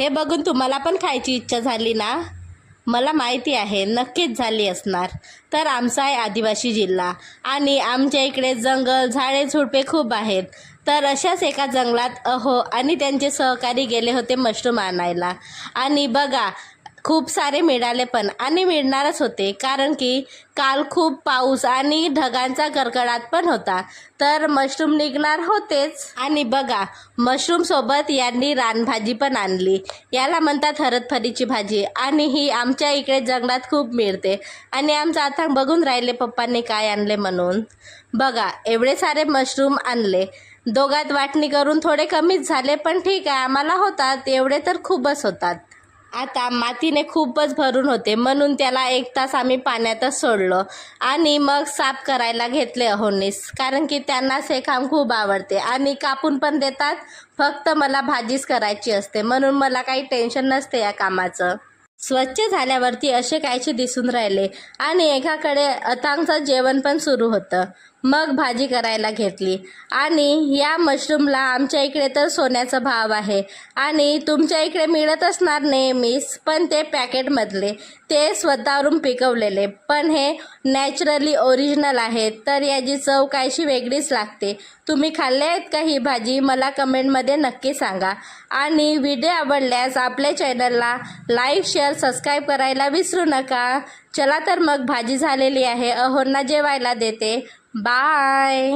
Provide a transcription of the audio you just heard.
हे बघून तुम्हाला पण खायची इच्छा झाली ना? मला माहिती आहे, नक्कीच झाली असणार. तर आमचा आहे आदिवासी जिल्हा आणि आमच्या इकडे जंगल झाडे झुडपे खूप आहेत. तर अशाच एका जंगलात अहो आणि त्यांचे सहकारी गेले होते मशरूम आणायला. आणि बघा, खूप सारे मिळाले पण आणि मिळणारच होते, कारण की काल खूप पाऊस आणि ढगांचा कडकडाट पण होता. तर मशरूम निघणार होतेच. आणि बघा, मशरूम सोबत यांनी रानभाजी पण आणली. याला म्हणतात हरतफरीची भाजी आणि ही आमच्या इकडे जंगलात खूप मिळते. आणि आमचा आता बघून राहिले पप्पांनी काय आणले म्हणून. बघा, एवढे सारे मशरूम आणले. दोघात वाटणी करून थोडे कमीच झाले, पण ठीक आहे, आम्हाला होतात एवढे तर खूपच होतात. आता मातीने खूपच भरून होते, म्हणून त्याला 1 तास आम्ही पाण्यातच सोडलं आणि मग साफ करायला घेतले अहोंनीस, कारण की त्यांना हे काम खूप आवडते आणि कापून पण देतात. फक्त मला भाजीच करायची असते, म्हणून मला काही टेन्शन नसते या कामाचं. स्वच्छ झाल्यावरती असे कायचे दिसून राहिले आणि एकाकडे अथांगचं जेवण पण सुरू होतं. मग भाजी करायला घेतली आणि या मशरूमला आमच्या इकडे तर सोन्याचा भाव आहे आणि तुमच्या इकडे मिळत असणार नेहमीच, पण ते पॅकेटमधले, ते स्वतःवरून पिकवलेले, पण हे नॅचरली ओरिजिनल आहेत. तर याची चव कायशी वेगळीच लागते. तुम्ही खाल्ले आहेत का ही भाजी? मला कमेंटमध्ये नक्की सांगा. आणि व्हिडिओ आवडल्यास आपल्या चॅनलला लाईक शेअर सबस्क्राईब करायला विसरू नका. चला तर मग भाजी झालेली आहे, अहोंना जेवायला देते. बाय.